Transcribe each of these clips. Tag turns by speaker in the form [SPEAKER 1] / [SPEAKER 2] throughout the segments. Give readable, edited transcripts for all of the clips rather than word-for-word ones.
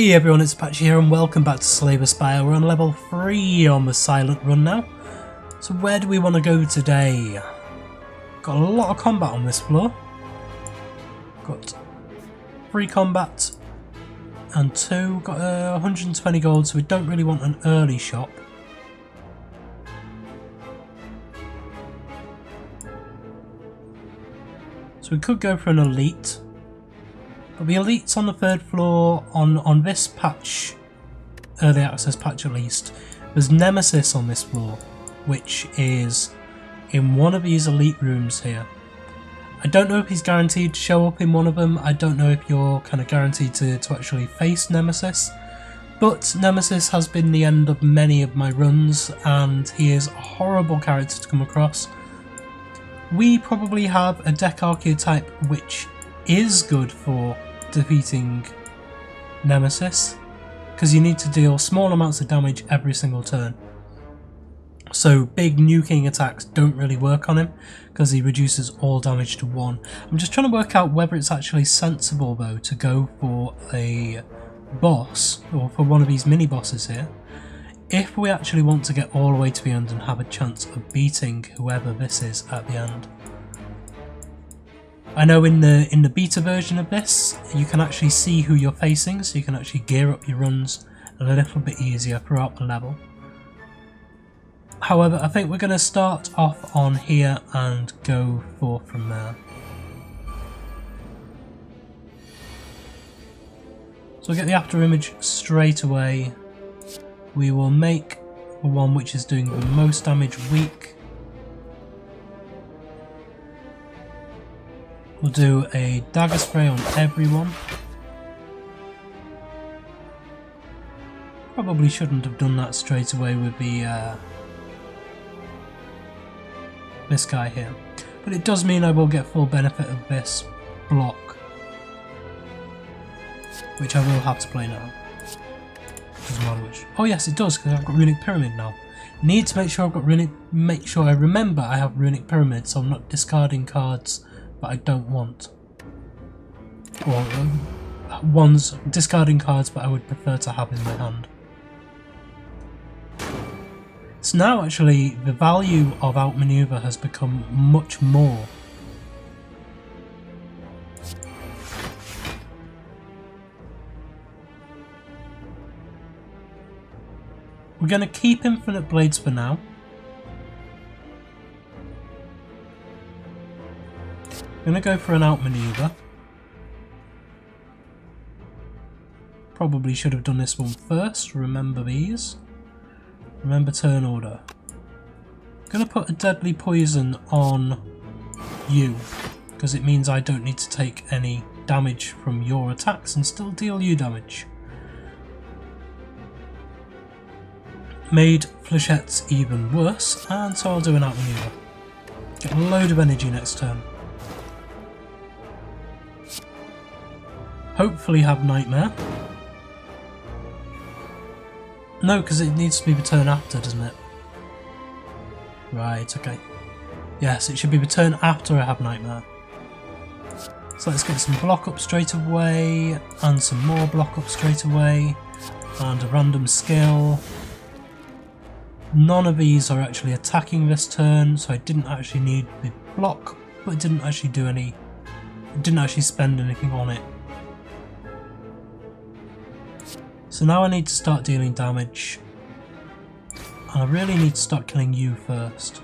[SPEAKER 1] Hey everyone, it's Apache here and welcome back to Slay the Spire. We're on level 3 on the Silent Run now. So where do we want to go today? Got a lot of combat on this floor. Got 3 combat and 2. Got 120 gold, so we don't really want an early shop. So we could go for an elite. But the elites on the 3rd floor, on this patch, early access patch at least, there's Nemesis on this floor, which is in one of these elite rooms here. I don't know if he's guaranteed to show up in one of them. I don't know if you're kind of guaranteed to actually face Nemesis. But Nemesis has been the end of many of my runs, and he is a horrible character to come across. We probably have a deck archetype which is good for defeating Nemesis, because you need to deal small amounts of damage every single turn. So big nuking attacks don't really work on him because he reduces all damage to 1. I'm just trying to work out whether it's actually sensible though to go for a boss or for one of these mini bosses here if we actually want to get all the way to the end and have a chance of beating whoever this is at the end. I know in the beta version of this you can actually see who you're facing, so you can actually gear up your runs a little bit easier throughout the level. However, I think we're going to start off on here and go forth from there. So we'll get the after image straight away. We will make the one which is doing the most damage weak. We'll do a dagger spray on everyone. Probably shouldn't have done that straight away with the this guy here, but it does mean I will get full benefit of this block, which I will have to play now. Doesn't matter which. Oh yes, it does, because I've got Runic Pyramid now. Need to make sure I've got make sure I remember I have Runic Pyramid, so I'm not discarding cards that I don't want, or discarding cards that I would prefer to have in my hand. So now actually the value of outmaneuver has become much more. We're going to keep Infinite Blades for now. I'm going to go for an outmaneuver. Probably should have done this one first. Remember these. Remember turn order. I'm going to put a deadly poison on you, because it means I don't need to take any damage from your attacks and still deal you damage. Made Flechette's even worse, and so I'll do an outmaneuver. Get a load of energy next turn. Hopefully have Nightmare. No, because it needs to be the turn after, doesn't it? Right, okay. Yes, it should be the turn after I have Nightmare. So let's get some block up straight away, and some more block up straight away, and a random skill. None of these are actually attacking this turn, so I didn't actually need the block, but it didn't actually do any... it didn't actually spend anything on it. So now I need to start dealing damage, and I really need to start killing you first.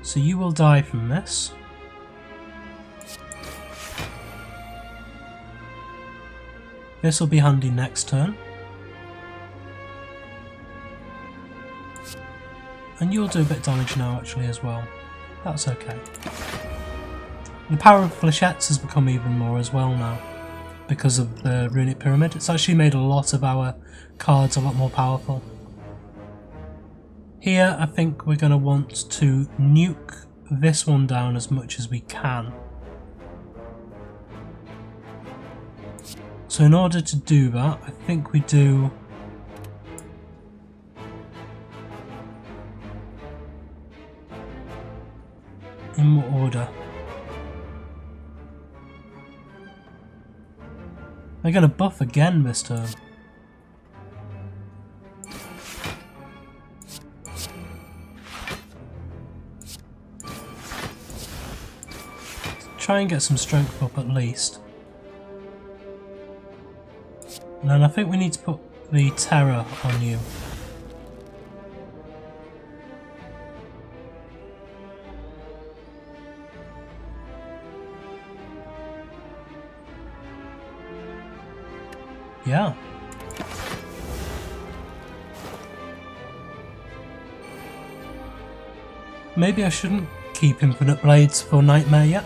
[SPEAKER 1] So you will die from this. This will be handy next turn. And you'll do a bit of damage now actually as well. That's okay. The power of Flechettes has become even more as well now, because of the Runic Pyramid. It's actually made a lot of our cards a lot more powerful. Here I think we're going to want to nuke this one down as much as we can. So in order to do that, I think we do They're going to buff again this turn. Try and get some strength up at least. And then I think we need to put the terror on you. Yeah. Maybe I shouldn't keep infinite blades for Nightmare yet.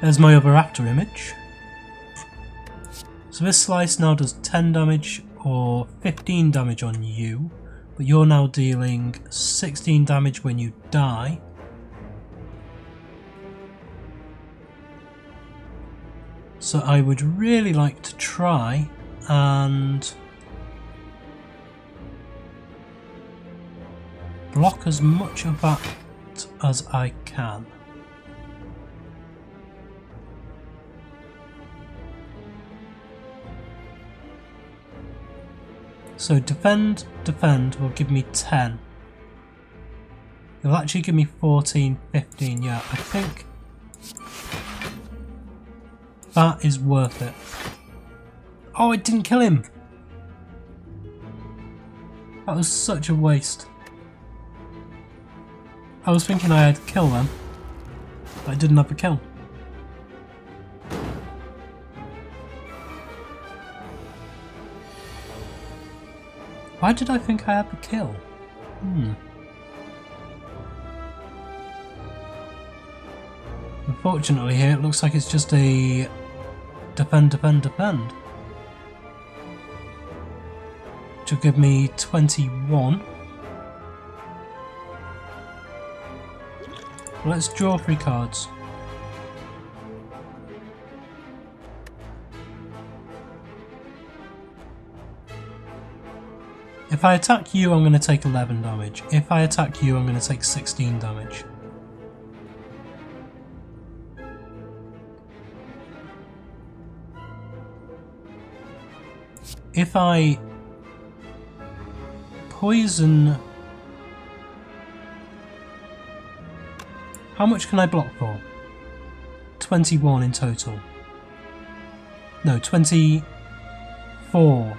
[SPEAKER 1] There's my other after image. So this slice now does 10 damage or 15 damage on you, but you're now dealing 16 damage when you die. So I would really like to try and block as much of that as I can. So defend will give me 10. It'll actually give me 14, 15, yeah, I think that is worth it. Oh, it didn't kill him! That was such a waste. I was thinking I had to kill them, but I didn't have a kill. Why did I think I had the kill? Unfortunately here it looks like it's just a defend. Which will give me 21. Let's draw 3 cards. If I attack you, I'm going to take 11 damage. If I attack you, I'm going to take 16 damage. If I poison... How much can I block for? 21 in total. No, 24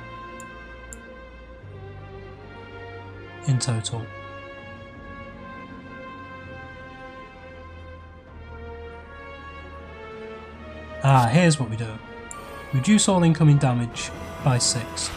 [SPEAKER 1] in total. Ah, here's what we do. Reduce all incoming damage by 6.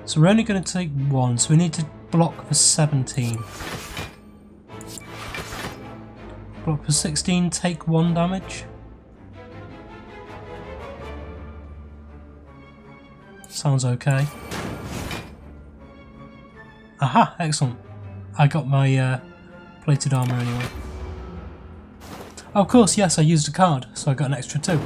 [SPEAKER 1] So we're only going to take 1, so we need to block for 17. Block for 16, take 1 damage. Sounds okay. Aha, excellent. I got my plated armour anyway. Oh, of course, yes, I used a card, so I got an extra 2.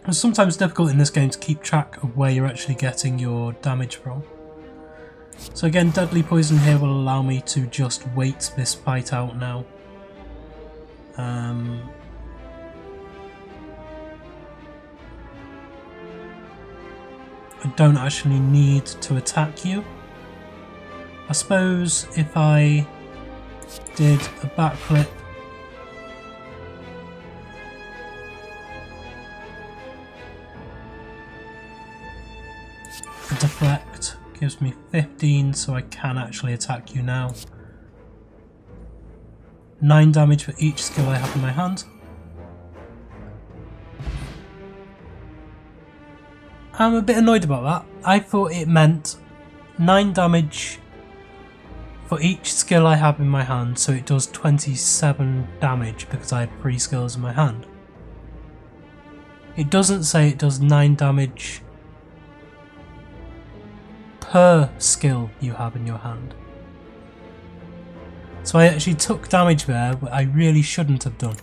[SPEAKER 1] It's sometimes difficult in this game to keep track of where you're actually getting your damage from. So again, Deadly Poison here will allow me to just wait this fight out now. I don't actually need to attack you. I suppose if I did a backflip, a deflect gives me 15, so I can actually attack you now. 9 damage for each skill I have in my hand. I'm a bit annoyed about that. I thought it meant 9 damage for each skill I have in my hand, so it does 27 damage because I have 3 skills in my hand. It doesn't say it does 9 damage per skill you have in your hand. So I actually took damage there, but I really shouldn't have done.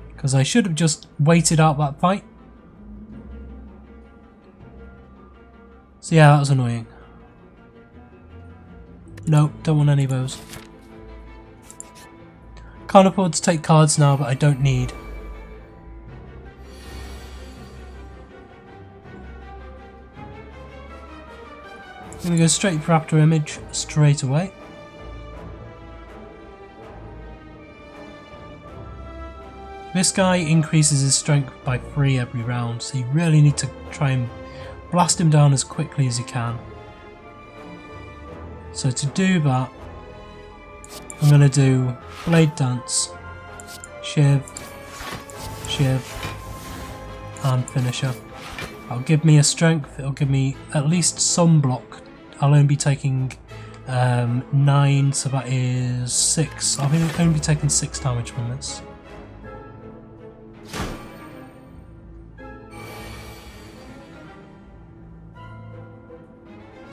[SPEAKER 1] Because I should have just waited out that fight. So yeah, that was annoying. No, don't want any of those. Can't afford to take cards now, but I don't need. I'm going to go straight for After Image straight away. This guy increases his strength by 3 every round, so you really need to try and blast him down as quickly as you can. So to do that, I'm going to do Blade Dance, Shiv, Shiv, and Finisher. That'll give me a strength, it'll give me at least some block. I'll only be taking 9, so that is 6. I'll only be taking 6 damage from this.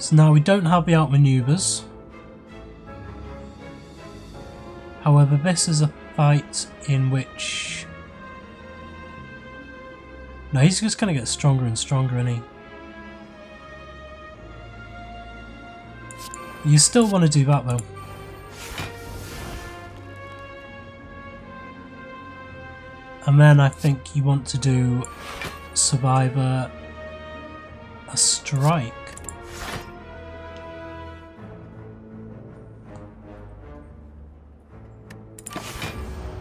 [SPEAKER 1] So now we don't have the outmaneuvers. However, this is a fight in which... No, he's just going to get stronger and stronger, isn't he? You still want to do that though. And then I think you want to do Survivor a Strike.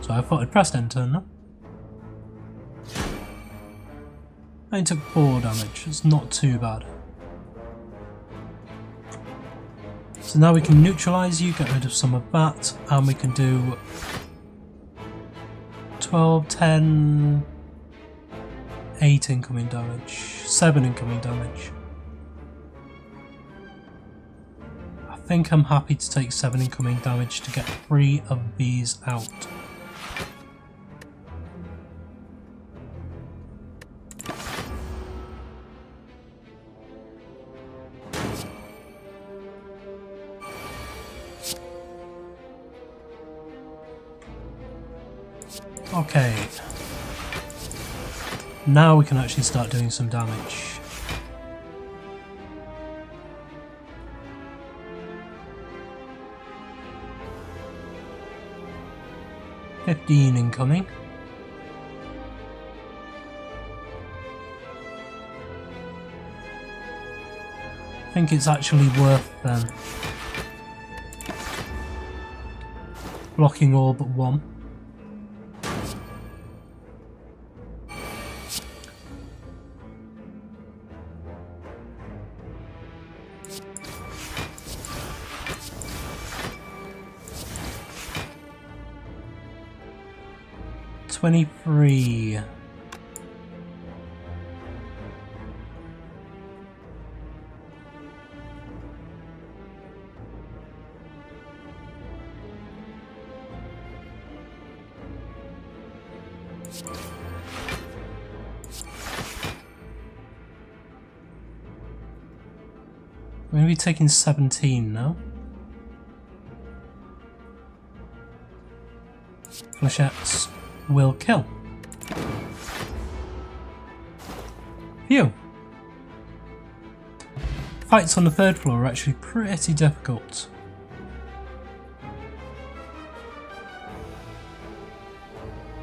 [SPEAKER 1] So I thought I'd pressed enter, no? I took 4 damage, it's not too bad. So now we can neutralise you, get rid of some of that, and we can do 12, 10, 8 incoming damage, 7 incoming damage. I think I'm happy to take 7 incoming damage to get 3 of these out. Okay, now we can actually start doing some damage. $15 incoming. I think it's actually worth them blocking all but 1. $23. We're going to be taking 17 now. Flechettes will kill. Phew. Fights on the 3rd floor are actually pretty difficult.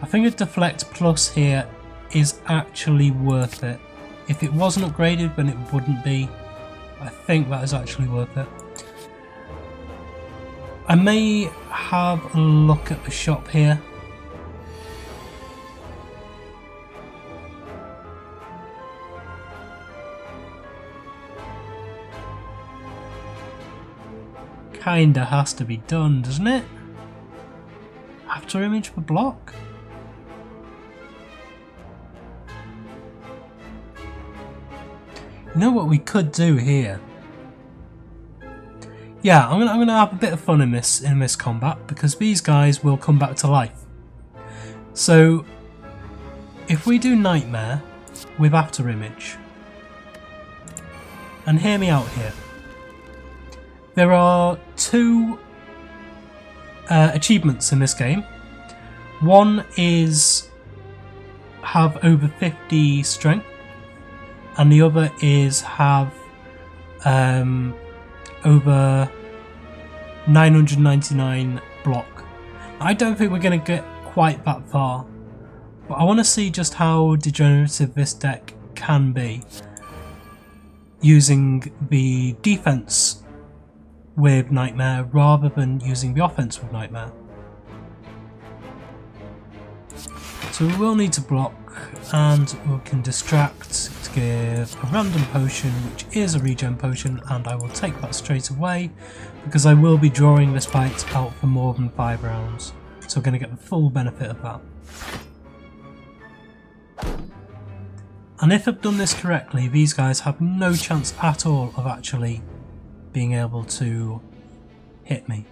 [SPEAKER 1] I think a deflect plus here is actually worth it. If it wasn't upgraded, then it wouldn't be. I think that is actually worth it. I may have a look at the shop here. Kinda has to be done, doesn't it? After image for block? You know what we could do here? Yeah, I'm gonna have a bit of fun in this combat because these guys will come back to life. So if we do Nightmare with After Image, and hear me out here. There are 2 achievements in this game. One is have over 50 strength, and the other is have over 999 block. I don't think we're going to get quite that far, but I want to see just how degenerative this deck can be using the defense with Nightmare rather than using the offense with Nightmare. So we will need to block, and we can distract to give a random potion, which is a regen potion, and I will take that straight away because I will be drawing this fight out for more than 5 rounds, so we're going to get the full benefit of that. And if I've done this correctly, these guys have no chance at all of actually being able to hit me,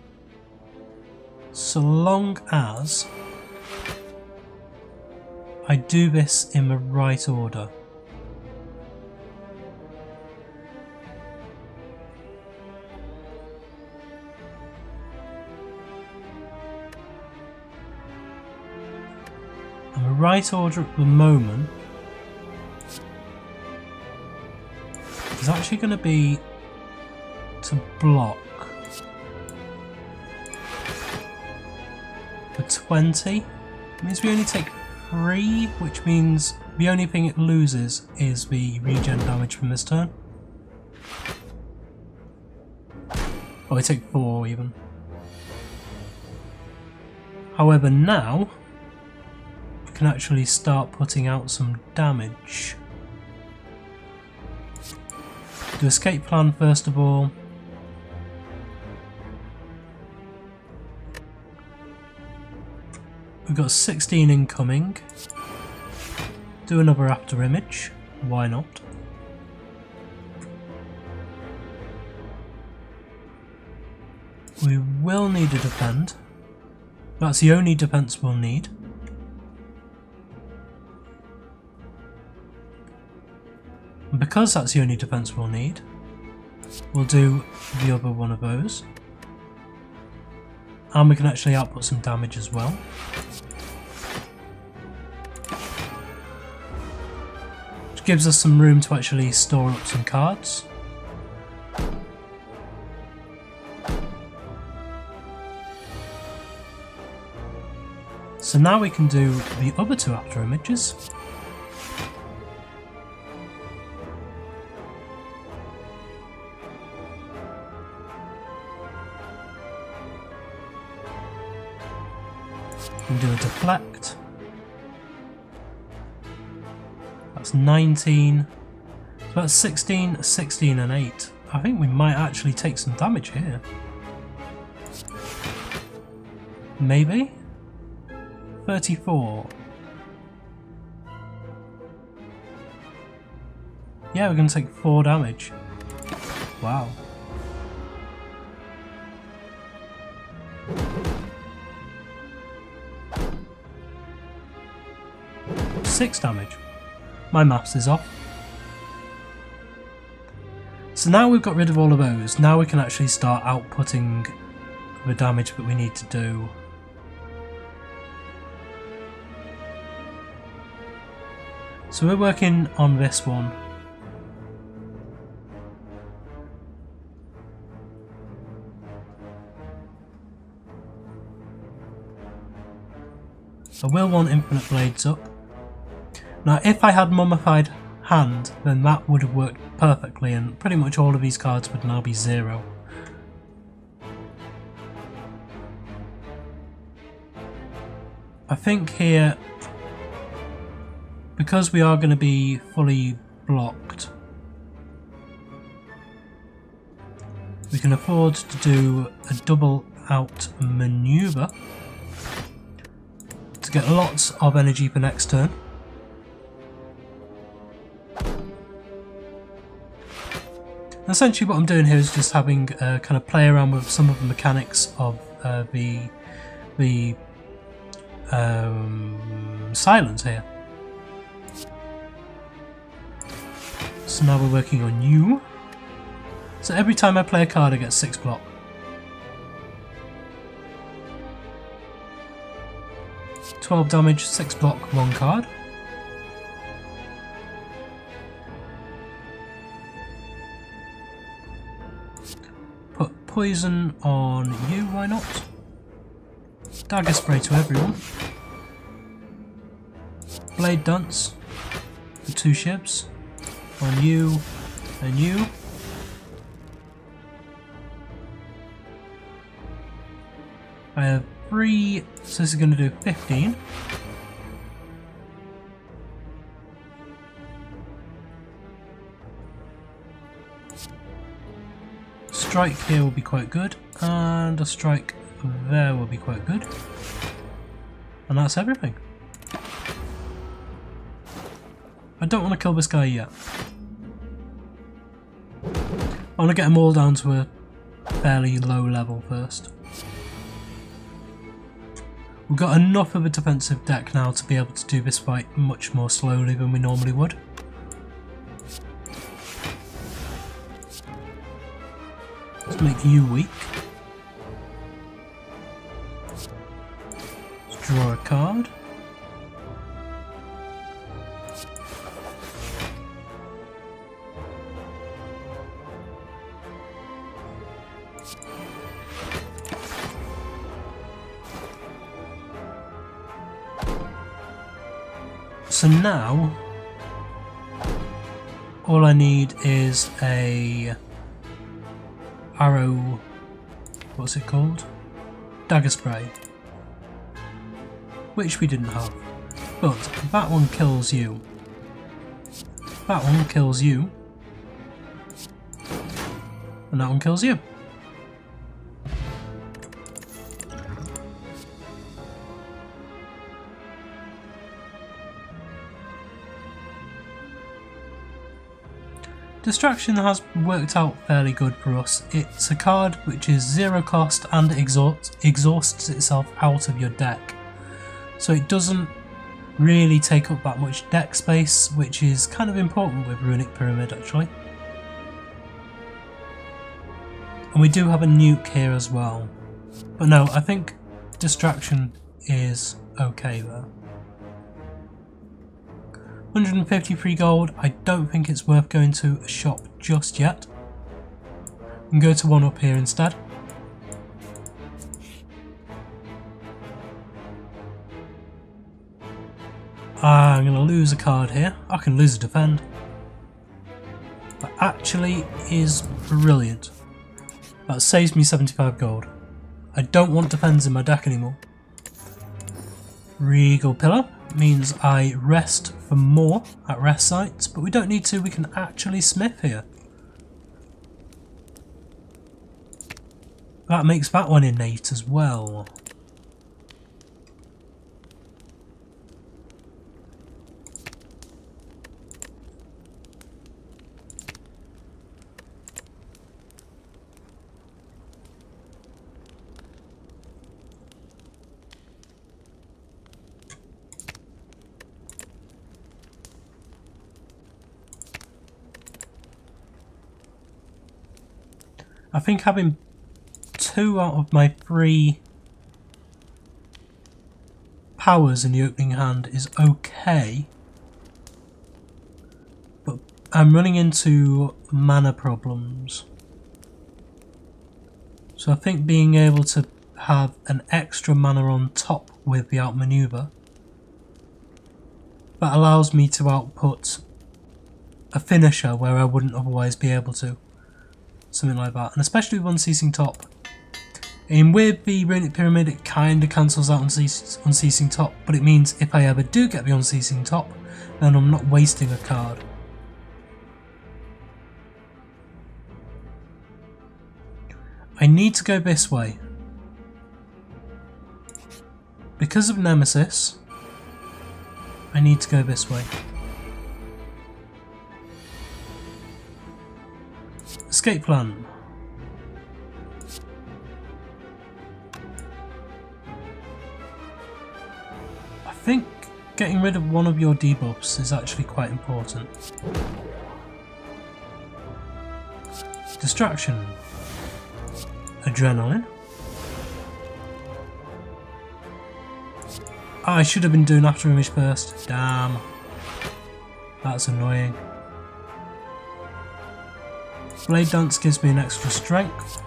[SPEAKER 1] so long as I do this in the right order. And the right order at the moment is actually going to be to block for 20. It means we only take 3, which means the only thing it loses is the regen damage from this turn. Oh, we take 4 even. However, now we can actually start putting out some damage. Do escape plan first of all. We've got 16 incoming. Do another after image. Why not? We will need to defend. That's the only defense we'll need. And because that's the only defense we'll need, we'll do the other one of those. And we can actually output some damage as well. Which gives us some room to actually store up some cards. So now we can do the other 2 after images. We can do a deflect. That's 19. So that's 16, 16 and 8. I think we might actually take some damage here. Maybe? 34. Yeah, we're going to take 4 damage. Wow. Six damage. My maths is off. So now we've got rid of all of those, now we can actually start outputting the damage that we need to do. So we're working on this one. I will want infinite blades up. Now if I had mummified hand, then that would have worked perfectly and pretty much all of these cards would now be 0. I think here, because we are going to be fully blocked, we can afford to do a double out maneuver to get lots of energy for next turn. Essentially what I'm doing here is just having kind of play around with some of the mechanics of the silence here. So now we're working on you. So every time I play a card I get 6 block. 12 damage, 6 block, 1 card. Put poison on you, why not? Dagger spray to everyone. Blade dance for 2 shibs on you and you. I have 3, so this is going to do 15. Strike here will be quite good, and a strike there will be quite good. And that's everything. I don't want to kill this guy yet. I want to get them all down to a fairly low level first. We've got enough of a defensive deck now to be able to do this fight much more slowly than we normally would. Let's make you weak. Let's draw a card. So now, all I need is a arrow, what's it called? Dagger spray. Which we didn't have. But that one kills you. That one kills you. And that one kills you. Distraction has worked out fairly good for us. It's a card which is 0 cost and exhausts itself out of your deck. So it doesn't really take up that much deck space, which is kind of important with Runic Pyramid actually. And we do have a nuke here as well. But no, I think Distraction is okay there. 153 gold, I don't think it's worth going to a shop just yet. And go to one up here instead. I'm going to lose a card here. I can lose a defend. That actually is brilliant. That saves me 75 gold. I don't want defends in my deck anymore. Regal Pillar means I rest for more at rest sites, but we don't need to, we can actually smith here. That makes that one innate as well. I think having 2 out of my 3 powers in the opening hand is okay, but I'm running into mana problems. So I think being able to have an extra mana on top with the outmaneuver, that allows me to output a finisher where I wouldn't otherwise be able to. Something like that, and especially with Unceasing Top. And with the Runic Pyramid it kinda cancels out Unceasing Top, but it means if I ever do get the Unceasing Top, then I'm not wasting a card. I need to go this way. Because of Nemesis, I need to go this way. Escape plan. I think getting rid of one of your debuffs is actually quite important. Distraction. Adrenaline. Oh, I should have been doing after image first. Damn. That's annoying. Blade Dance gives me an extra strength.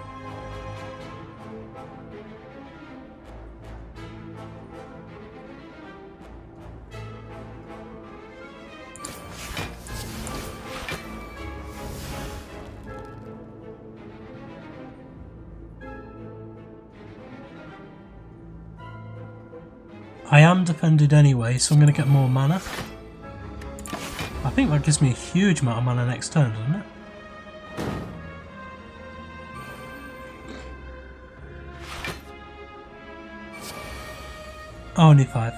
[SPEAKER 1] I am defended anyway, so I'm going to get more mana. I think that gives me a huge amount of mana next turn, doesn't it? Oh, only 5.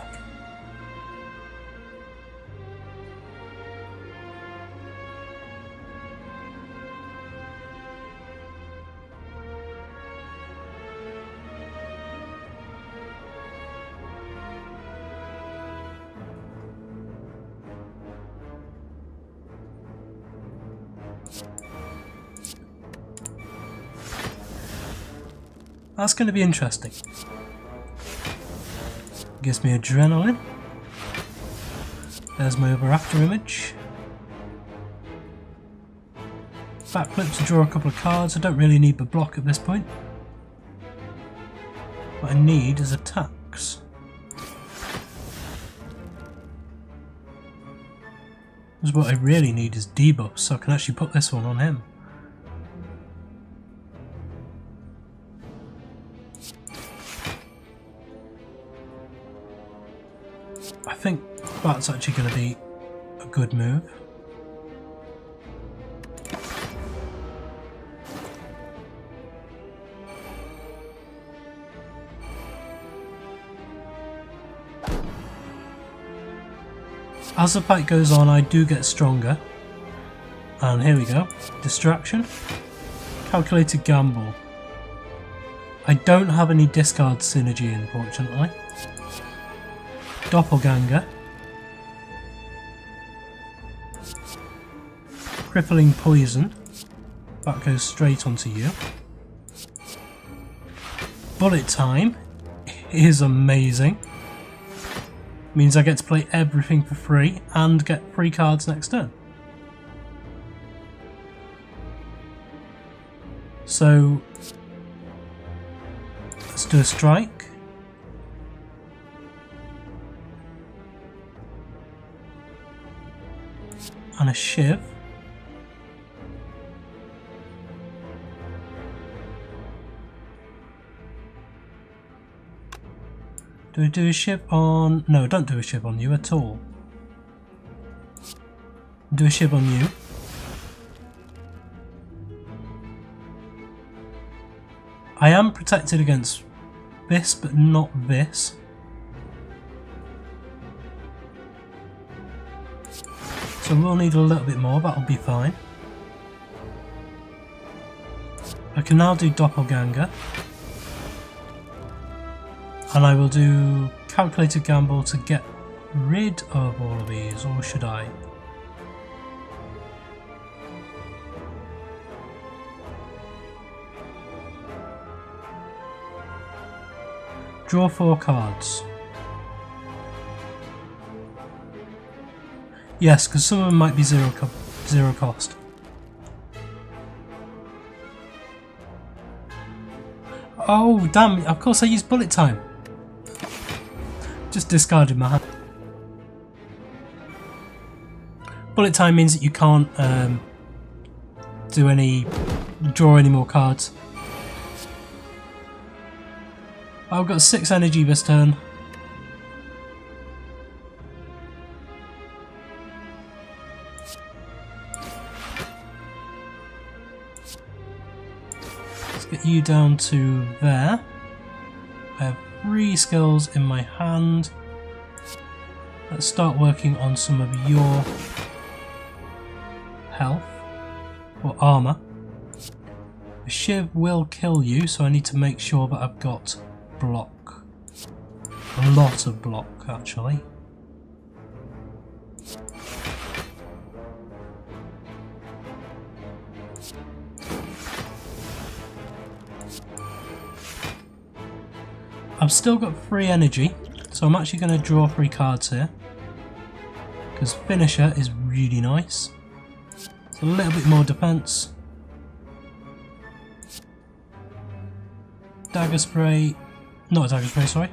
[SPEAKER 1] That's going to be interesting. Gives me adrenaline. There's my other after image. Backflip to draw a couple of cards. I don't really need the block at this point. What I need is attacks. Because what I really need is debuffs, so I can actually put this one on him. I think that's actually going to be a good move. As the fight goes on, I do get stronger. And here we go. Distraction. Calculated gamble. I don't have any discard synergy, unfortunately. Doppelganger. Crippling poison. That goes straight onto you. Bullet time is amazing. Means I get to play everything for free and get free cards next turn. So let's do a strike. And a shiv. Do we do a shiv on... No, don't do a shiv on you at all. Do a shiv on you. I am protected against this, but not this. So we'll need a little bit more, that'll be fine. I can now do Doppelganger. And I will do Calculated Gamble to get rid of all of these, or should I? Draw 4 cards. Yes, because some of them might be zero cost. Oh, damn, of course I used bullet time. Just discarded my hand. Bullet time means that you can't draw any more cards. I've got 6 energy this turn. Get you down to there. I have 3 skills in my hand. Let's start working on some of your health or armour. The shiv will kill you, so I need to make sure that I've got block. A lot of block, actually. I've still got free energy, So I'm actually going to draw 3 cards here, because Finisher is really nice. It's a little bit more defense. Dagger Spray, not a Dagger Spray, sorry.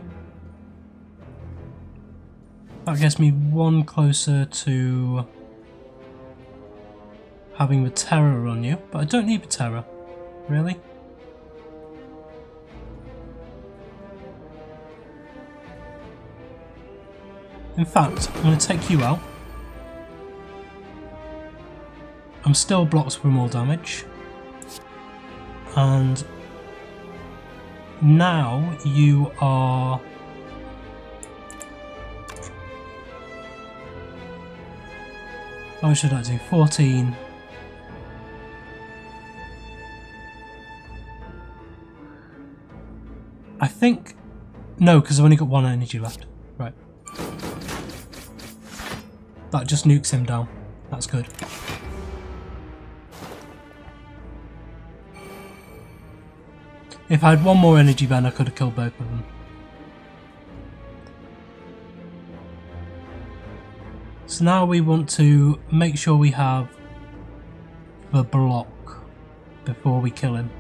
[SPEAKER 1] That gets me 1 closer to having the Terror on you, but I don't need the Terror, really. In fact, I'm going to take you out. I'm still blocked for more damage. And now you are... What should I do? 14. I think... No, because I've only got 1 energy left. Right. That just nukes him down. That's good. If I had 1 more energy then I could have killed both of them. So now we want to make sure we have the block before we kill him.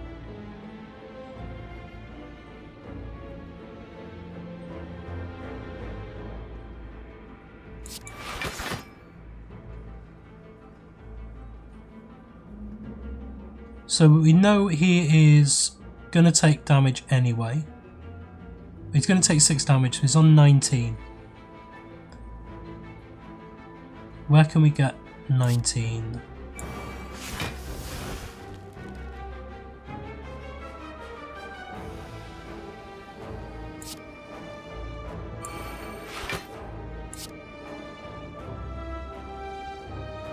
[SPEAKER 1] So we know he is going to take damage anyway. He's going to take 6 damage, so he's on 19. Where can we get 19?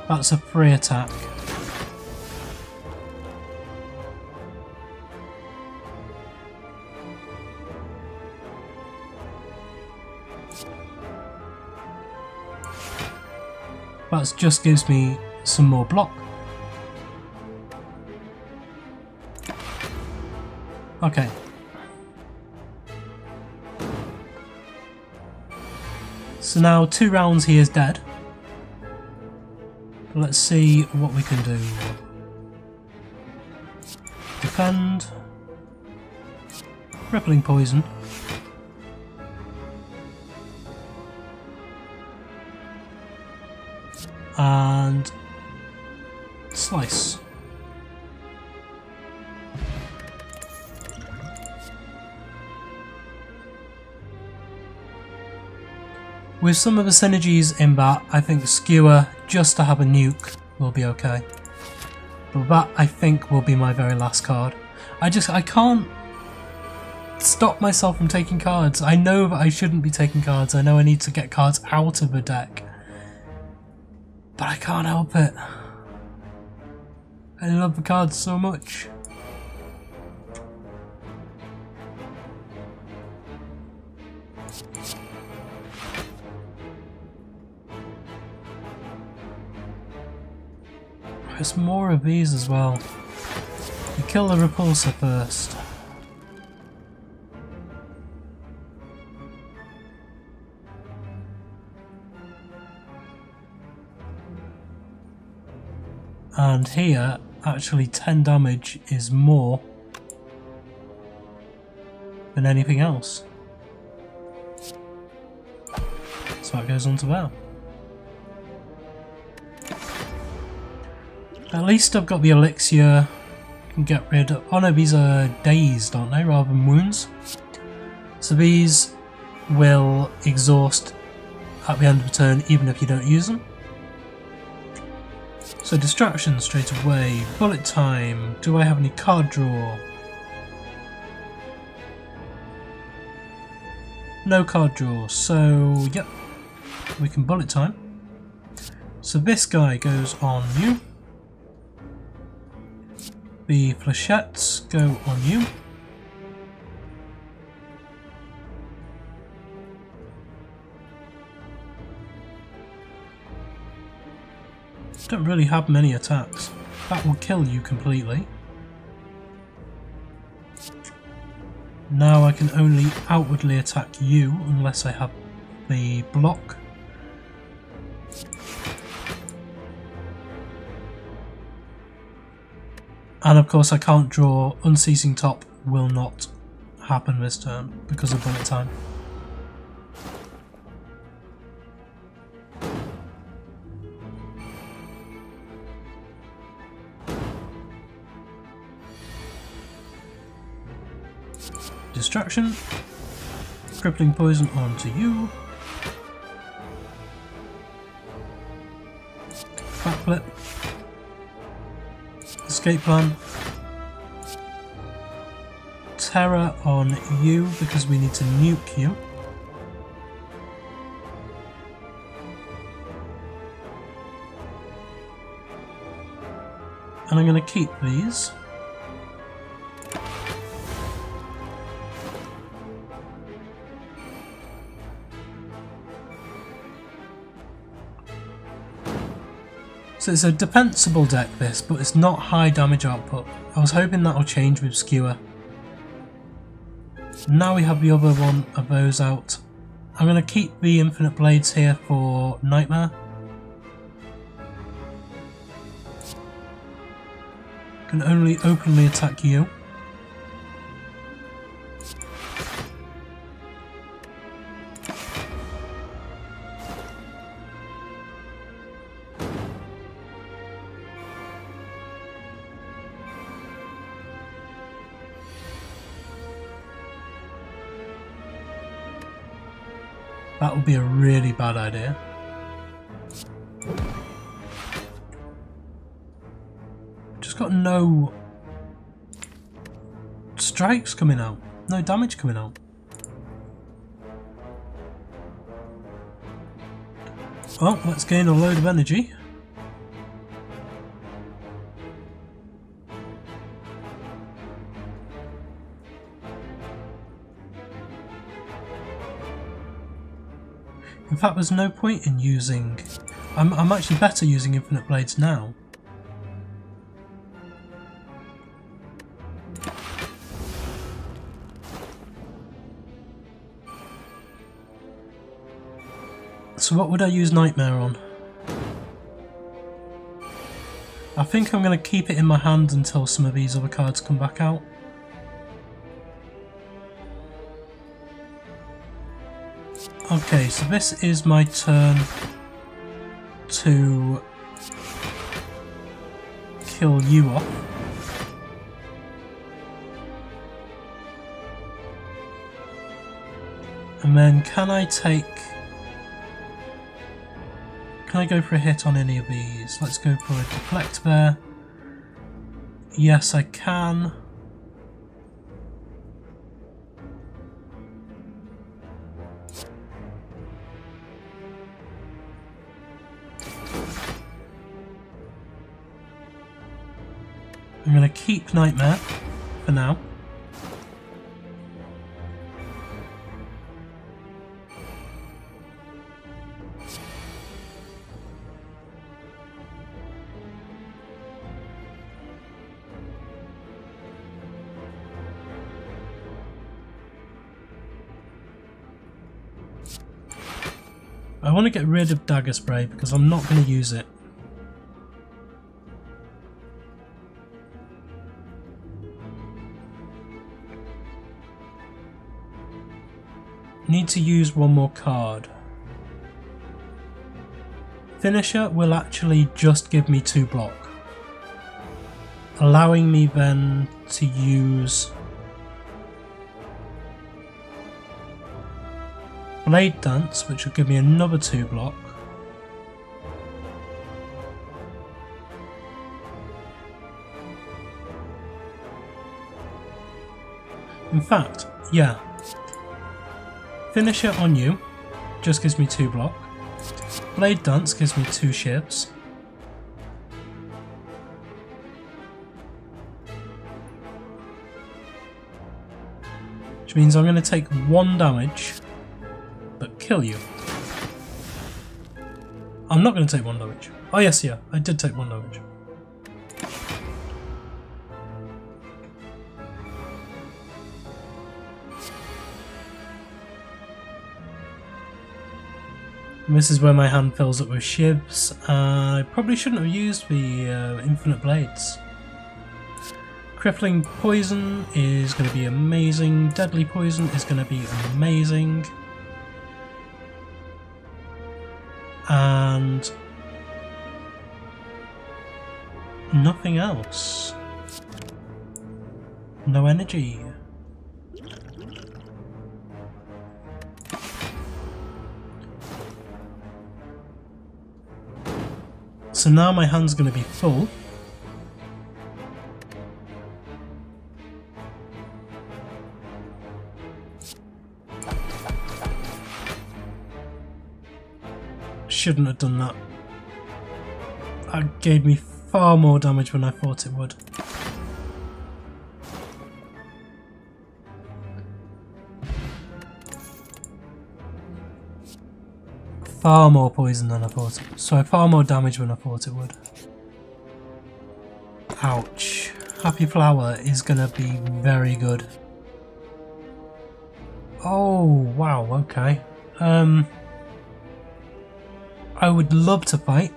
[SPEAKER 1] That's a free attack. That just gives me some more block. Okay. So now 2 rounds he is dead. Let's see what we can do. Defend. Rippling Poison. And Slice. With some of the synergies in that, I think Skewer, just to have a nuke, will be okay. But that, I think, will be my very last card. I can't stop myself from taking cards. I know that I shouldn't be taking cards. I know I need to get cards out of the deck. But I can't help it. I love the cards so much. There's more of these as well. You kill the repulsor first. And here, actually 10 damage is more than anything else. So that goes on to there. At least I've got the elixir. I can get rid of... Oh no, these are dazed, aren't they, rather than wounds? So these will exhaust at the end of the turn even if you don't use them. So distraction straight away, bullet time, do I have any card draw? No card draw, so yep, we can bullet time. So this guy goes on you. The flechettes go on you. Don't really have many attacks. That will kill you completely. Now I can only outwardly attack you unless I have the block. And of course I can't draw Unceasing Top, will not happen this turn because of bullet time. Distraction. Crippling Poison onto you. Backflip. Escape Plan. Terror on you because we need to nuke you. And I'm going to keep these. So it's a defensible deck this, but it's not high damage output. I was hoping that'll change with Skewer. Now we have the other one of those out. I'm going to keep the Infinite Blades here for Nightmare. Can only openly attack you. That would be a really bad idea. Just got no strikes coming out, no damage coming out. Well, let's gain a load of energy. In fact, there's no point in using... I'm actually better using Infinite Blades now. So what would I use Nightmare on? I think I'm going to keep it in my hand until some of these other cards come back out. Okay, so this is my turn to kill you off. And then can I go for a hit on any of these? Let's go for a deflect there. Yes, I can. I'm going to keep Nightmare for now. I want to get rid of Dagger Spray because I'm not going to use it. Need to use one more card. Finisher will actually just give me 2 block, allowing me then to use Blade Dance, which will give me another 2 block. In fact, yeah. Finisher on you just gives me 2 block. Blade Dance gives me 2 shivs. Which means I'm going to take 1 damage, but kill you. I'm not going to take 1 damage. Oh yes, yeah, I did take 1 damage. And this is where my hand fills up with shivs. I probably shouldn't have used the infinite blades. Crippling poison is going to be amazing. Deadly poison is going to be amazing. And nothing else. No energy. So now my hand's going to be full. Shouldn't have done that. That gave me far more damage than I thought it would. Far more poison than I thought it would. Sorry, far more damage than I thought it would. Ouch. Happy Flower is gonna be very good. Oh, wow, okay. I would love to fight.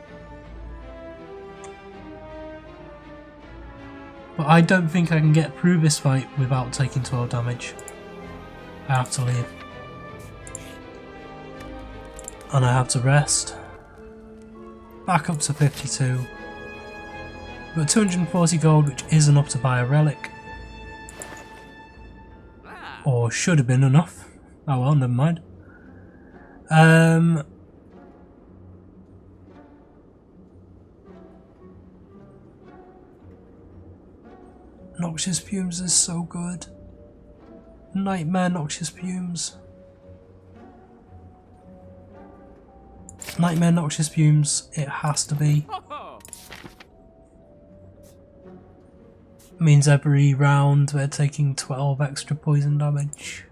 [SPEAKER 1] But I don't think I can get through this fight without taking 12 damage. I have to leave. And I have to rest. Back up to 52. We've got 240 gold, which is enough to buy a relic. Or should have been enough. Oh well, never mind. Noxious Fumes is so good. Nightmare Noxious Fumes. Nightmare Noxious Fumes, it has to be. Means every round we're taking 12 extra poison damage.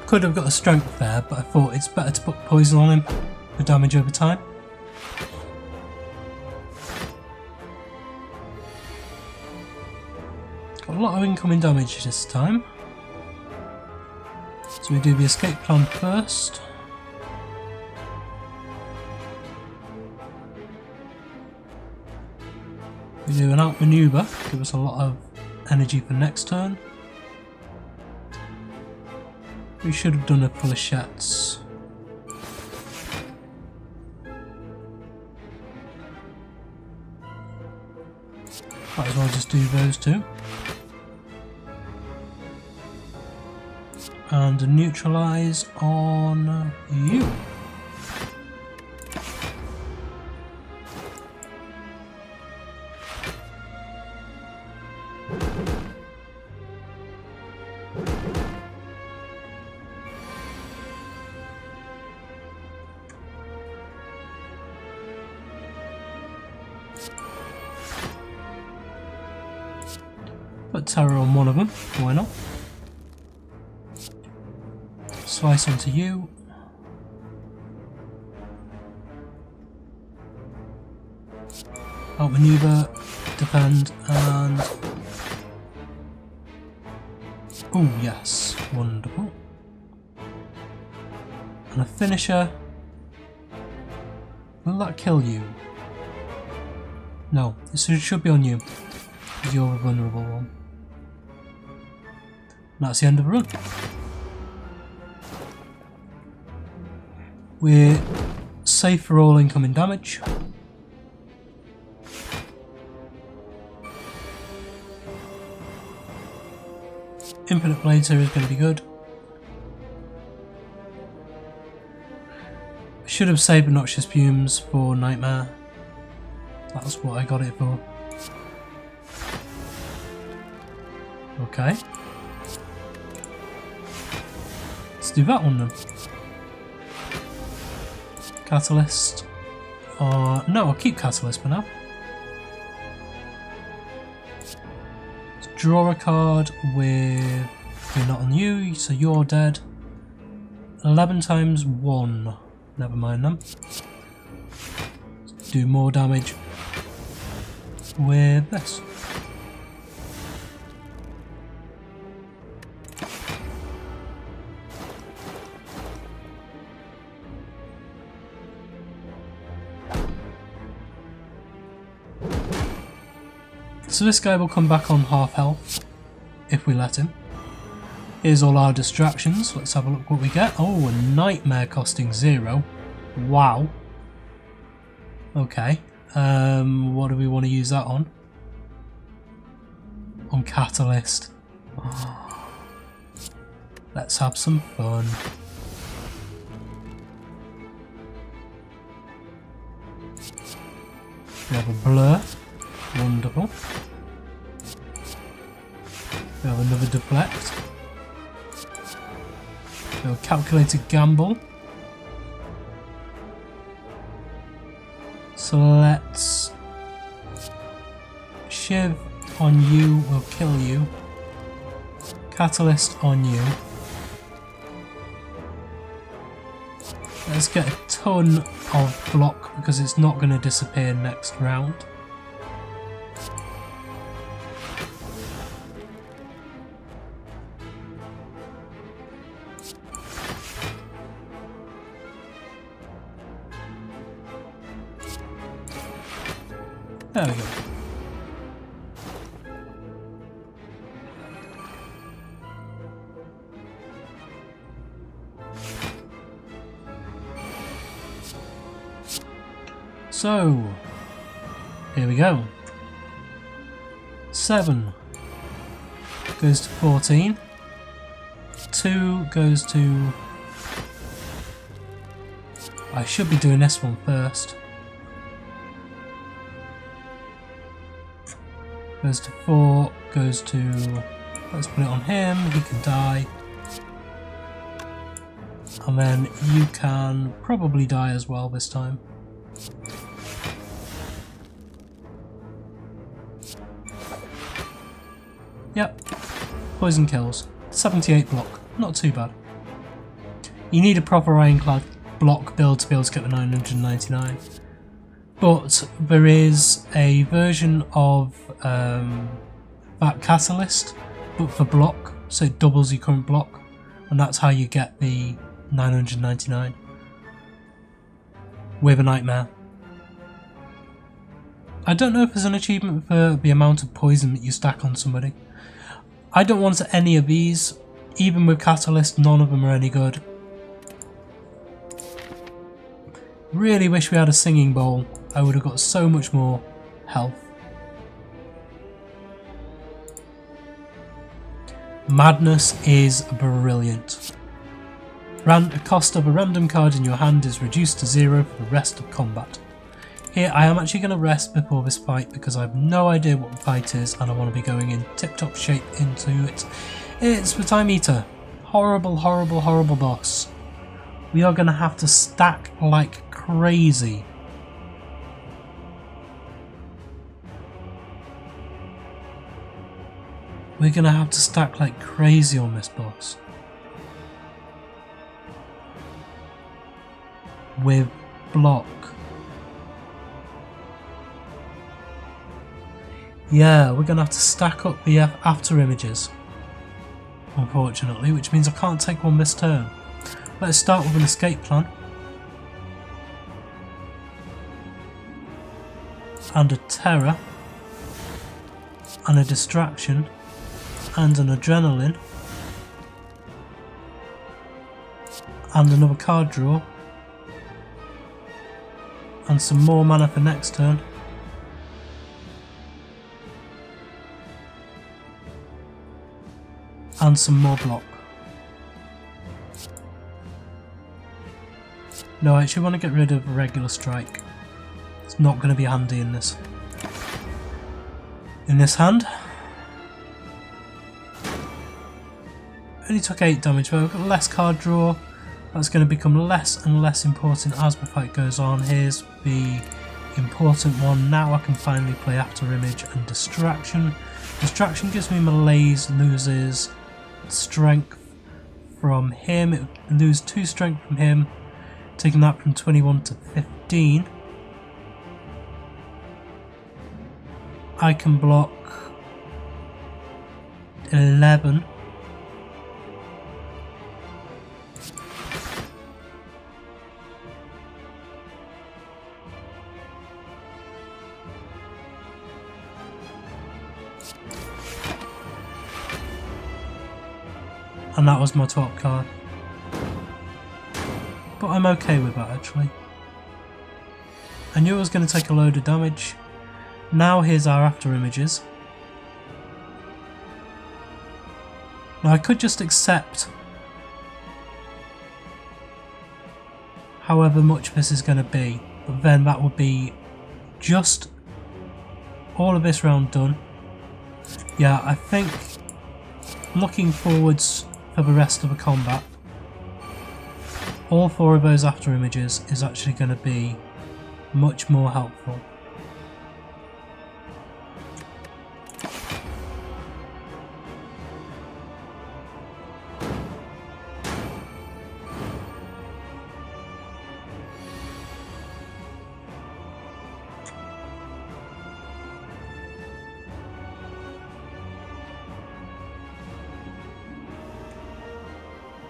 [SPEAKER 1] Could have got the strength there, but I thought it's better to put poison on him for damage over time. Got a lot of incoming damage this time. So we do the escape plan first. We do an outmaneuver, give us a lot of energy for next turn. We should have done a flechettes. Might as well just do those two. And neutralise on you. Put terror on one of them, why not? Slice onto you. Outmaneuver, defend, and... oh yes, wonderful. And a finisher. Will that kill you? No, it should be on you. Because you're a vulnerable one. And that's the end of the run. We're safe for all incoming damage. Infinite Blades here is going to be good. I should have saved Noxious Fumes for Nightmare. That's what I got it for. Let's do that one then. Catalyst. No, I'll keep Catalyst for now. Let's draw a card with... You're not on you, so you're dead. 11 times 1. Never mind them. Let's do more damage with this. So this guy will come back on half health if we let him. Here's all our distractions. Let's have a look what we get. Oh, a nightmare costing 0. Wow. Okay. What do we want to use that on? On Catalyst. Oh. Let's have some fun. We have a blur. Wonderful. We have another deflect. We have a calculated gamble. So let's... Shiv on you will kill you. Catalyst on you. Let's get a ton of block because it's not going to disappear next round. There we go. So, here we go. 7 goes to 14. 2 goes to... I should be doing this one first. Goes to 4, goes to... Let's put it on him, he can die. And then you can probably die as well this time. Yep, poison kills. 78 block, not too bad. You need a proper ironclad block build to be able to get the 999. But there is a version of that Catalyst, but for block, so it doubles your current block, and that's how you get the 999 with a nightmare. I don't know if there's an achievement for the amount of poison that you stack on somebody. I don't want any of these. Even with Catalyst, none of them are any good. Really wish we had a singing bowl. I would have got so much more health. Madness is brilliant. The cost of a random card in your hand is reduced to 0 for the rest of combat. Here I am actually going to rest before this fight because I have no idea what the fight is and I want to be going in tip-top shape into it. It's the Time Eater. Horrible, horrible, horrible boss. We are going to have to stack like crazy. We're going to have to stack like crazy on this boss. With block. Yeah, we're going to have to stack up the after images, unfortunately, which means I can't take one this turn. Let's start with an escape plan. And a terror. And a distraction. And an adrenaline. And another card draw. And some more mana for next turn. And some more block. No, I actually want to get rid of regular strike. It's not going to be handy in this. In this hand. only took 8 damage, but I've got less card draw. That's going to become less and less important as the fight goes on. Here's the important one. Now I can finally play After Image and Distraction. Distraction gives me malaise, loses strength from him. It loses 2 strength from him, taking that from 21 to 15. I can block 11. And that was my top card. But I'm okay with that actually. I knew I was going to take a load of damage. Now here's our after images. Now I could just accept however much this is going to be, but then that would be just all of this round done. Yeah, I think looking forwards for the rest of the combat, all 4 of those after images is actually going to be much more helpful.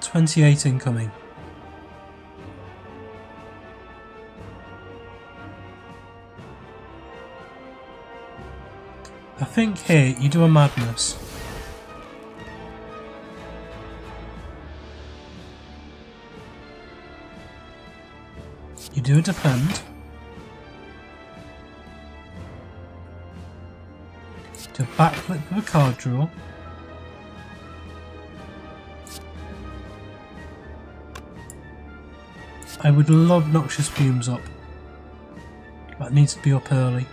[SPEAKER 1] .28 incoming. I think here you do a madness. You do a defend. Do a backflip with a card draw. I would love Noxious Fumes up. That needs to be up early.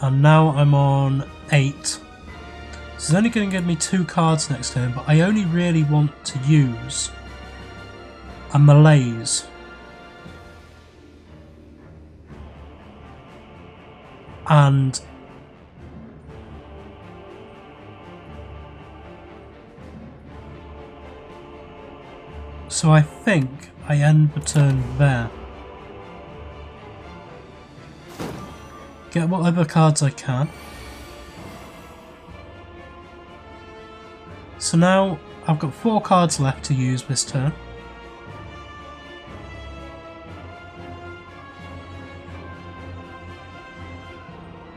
[SPEAKER 1] And now I'm on 8. This is only going to give me 2 cards next turn, but I only really want to use a malaise. And so I think I end the turn there. Get whatever cards I can. So now I've got 4 cards left to use this turn.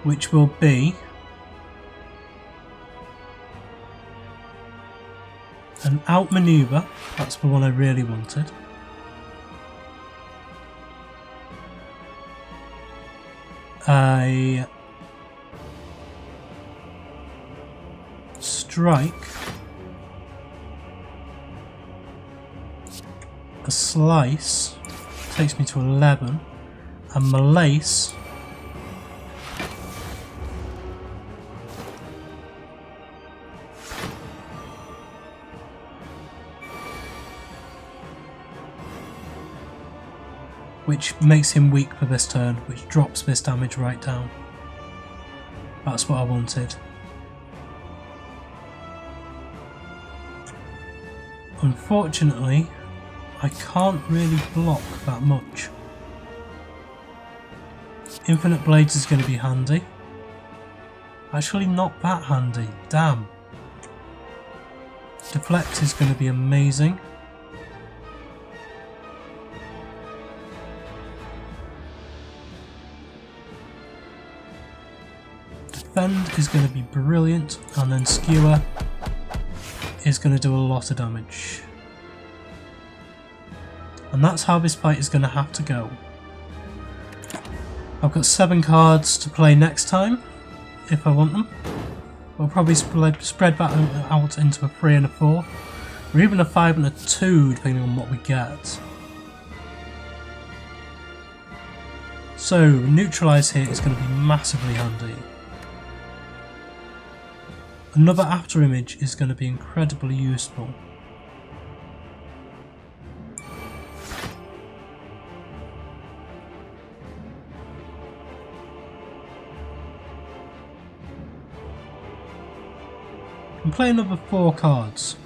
[SPEAKER 1] Which will be an outmaneuver, that's the one I really wanted. A strike, a slice, takes me to 11, and malaise, which makes him weak for this turn, which drops this damage right down. That's what I wanted. Unfortunately, I can't really block that much. Infinite Blades is going to be handy. Actually not that handy, damn. Deflect is going to be amazing. Defend is going to be brilliant, and then Skewer is going to do a lot of damage. And that's how this fight is going to have to go. I've got 7 cards to play next time, if I want them. I'll probably spread that out into a 3 and a 4, or even a 5 and a 2, depending on what we get. So, Neutralise here is going to be massively handy. Another after image is going to be incredibly useful. And play another 4 cards.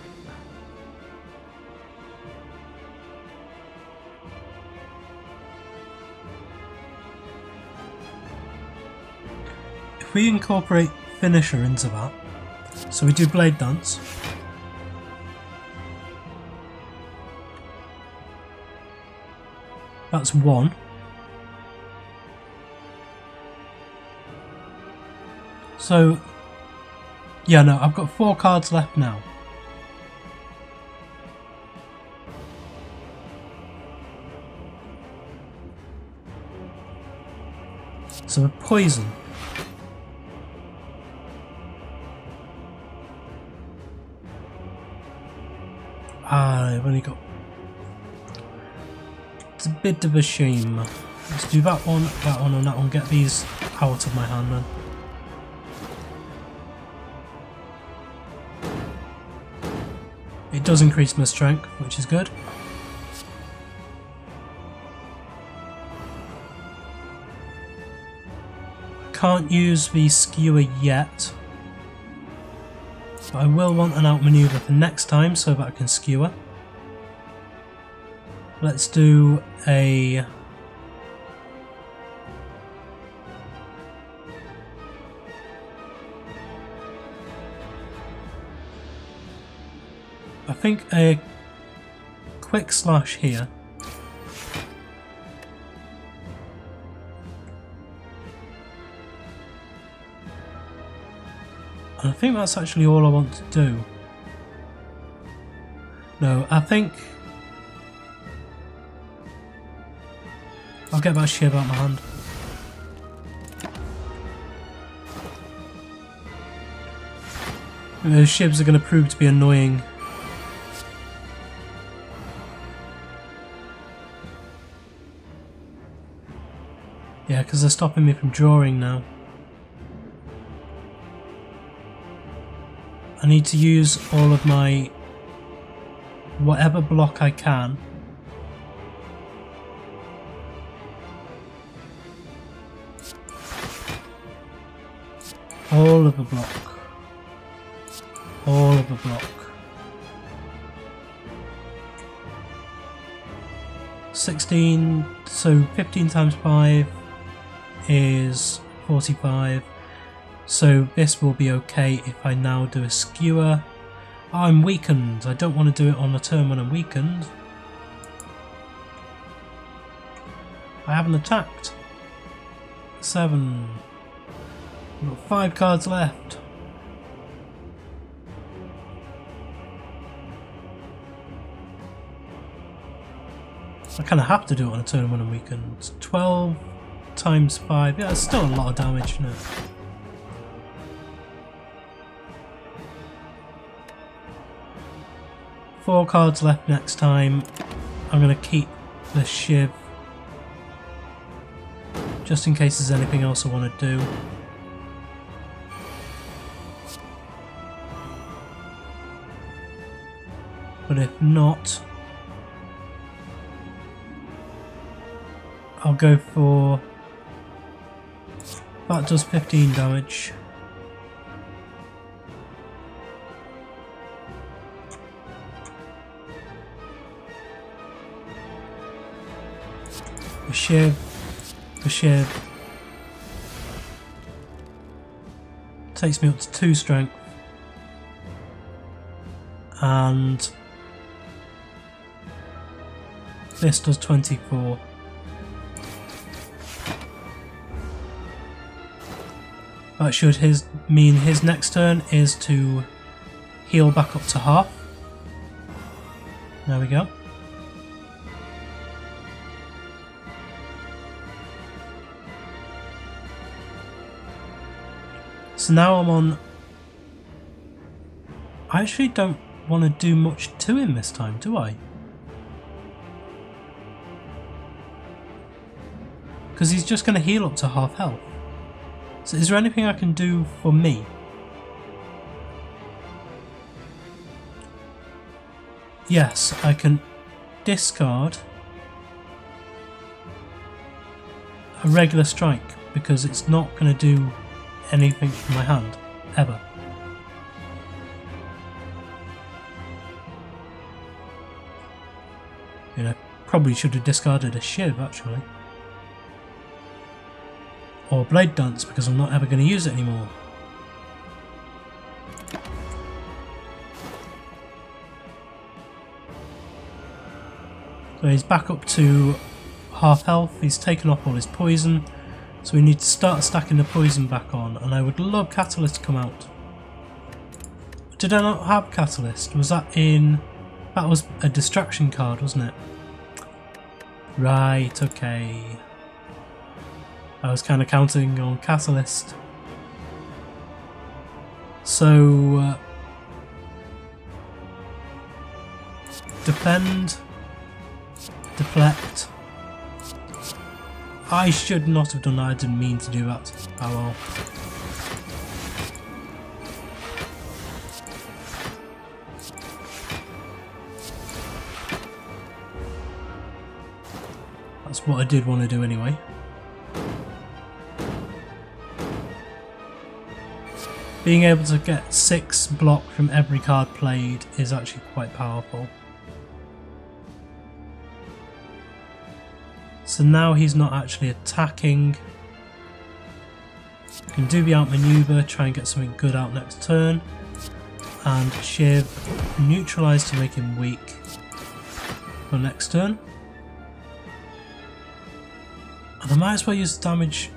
[SPEAKER 1] If we incorporate Finisher into that, so we do Blade Dance. That's 1. So, yeah, no, I've got 4 cards left now. So a poison. I've only got... It's a bit of a shame. Let's do that one, and that one. Get these out of my hand then. It does increase my strength, which is good. I can't use the skewer yet. But I will want an outmaneuver for next time so that I can skewer. Let's do a... I think a quick slash here. And I think that's actually all I want to do. No, I think I'll get that shiv out of my hand. The shivs are going to prove to be annoying. Yeah, because they're stopping me from drawing now. I need to use all of my whatever block I can. All of the block. All of the block. 16, so 15 times 5 is 45. So this will be okay if I now do a skewer. Oh, I'm weakened. I don't want to do it on a turn when I'm weakened. I haven't attacked. 7. I've got 5 cards left. I kind of have to do it on a turn when I'm weakened. 12 times 5. Yeah, it's still a lot of damage, isn't it? Four cards left next time. I'm going to keep the shiv just in case there's anything else I want to do. But if not, I'll go for... That does 15 damage. The shiv takes me up to 2 strength, and this does 24. That should mean his next turn is to heal back up to half. There we go. So now I'm on... I actually don't want to do much to him this time, do I? Because he's just going to heal up to half health. So is there anything I can do for me? yes, I can discard a regular strike because it's not going to do anything from my hand, ever. You know, probably should have discarded a shiv actually. Or blade dance because I'm not ever going to use it anymore. So he's back up to half health, he's taken off all his poison, so we need to start stacking the poison back on, and I would love Catalyst to come out. Did I not have Catalyst? Was that in... that was a distraction card, wasn't it? Right, okay. I was kind of counting on Catalyst. So... defend... deflect. I should not have done that, I didn't mean to do that. Oh well. That's what I did want to do anyway. Being able to get 6 block from every card played is actually quite powerful. So now he's not actually attacking. Can do the outmaneuver, try and get something good out next turn. And Shiv neutralise to make him weak for next turn. And I might as well use the damage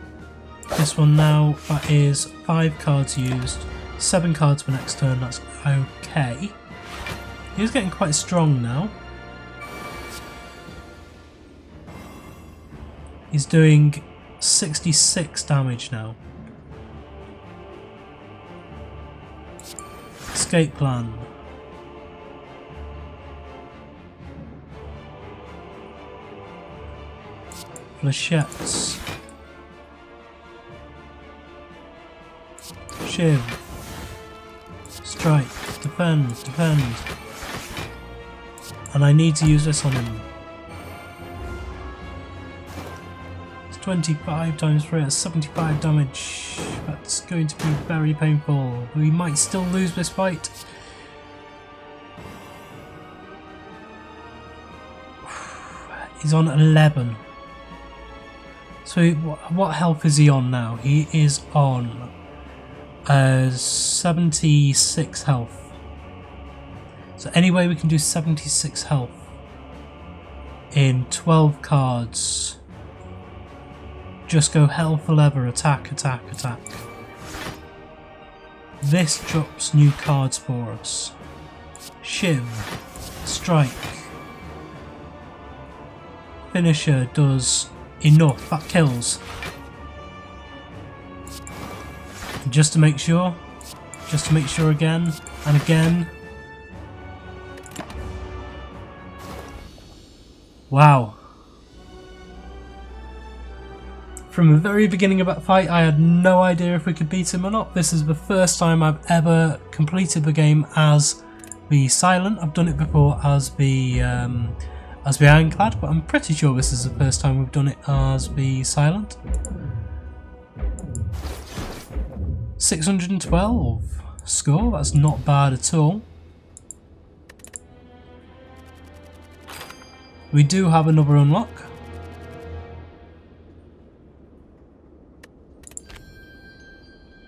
[SPEAKER 1] this one now. That is 5 cards used, 7 cards for next turn, that's okay. He's getting quite strong now. He's doing 66 damage now. Escape plan. Flechettes. Shiv. Strike. Defend. Defend. And I need to use this on him. 25 times 3, that's 75 damage. That's going to be very painful. We might still lose this fight. He's on 11. So what health is he on now? He is on 76 health. So anyway, we can do 76 health in 12 cards. Just go hell for leather, attack, attack, attack. This drops new cards for us. Shiv, strike. Finisher does enough, that kills. And just to make sure again and again. Wow. From the very beginning of that fight, I had no idea if we could beat him or not. This is the first time I've ever completed the game as the Silent. I've done it before as the Ironclad, but I'm pretty sure this is the first time we've done it as the Silent. 612 score, that's not bad at all. We do have another unlock.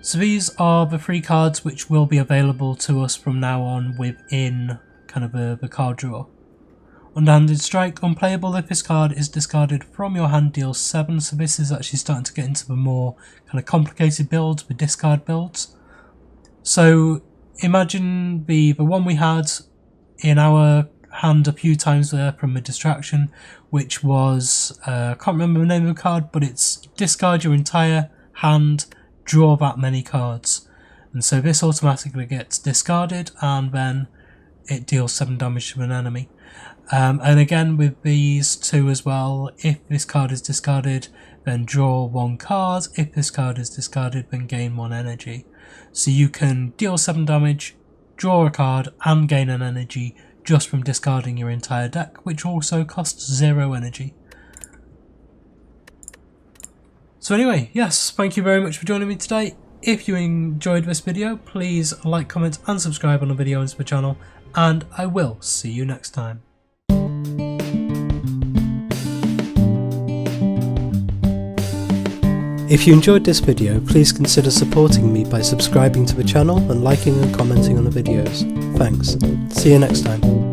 [SPEAKER 1] So these are the 3 cards which will be available to us from now on within kind of the card draw. Underhanded Strike, unplayable if this card is discarded from your hand, deals 7. So this is actually starting to get into the more kind of complicated builds, the discard builds. So imagine the one we had in our hand a few times there from a distraction, which was, I can't remember the name of the card, but it's discard your entire hand, draw that many cards, and so this automatically gets discarded and then it deals 7 damage to an enemy. And again with these 2 as well, if this card is discarded then draw 1 card, if this card is discarded then gain 1 energy. So you can deal 7 damage, draw a card and gain an energy just from discarding your entire deck, which also costs 0 energy. So anyway, yes, thank you very much for joining me today. If you enjoyed this video, please like, comment and subscribe on the video and to the channel, and I will see you next time. If you enjoyed this video, please consider supporting me by subscribing to the channel and liking and commenting on the videos. Thanks. See you next time.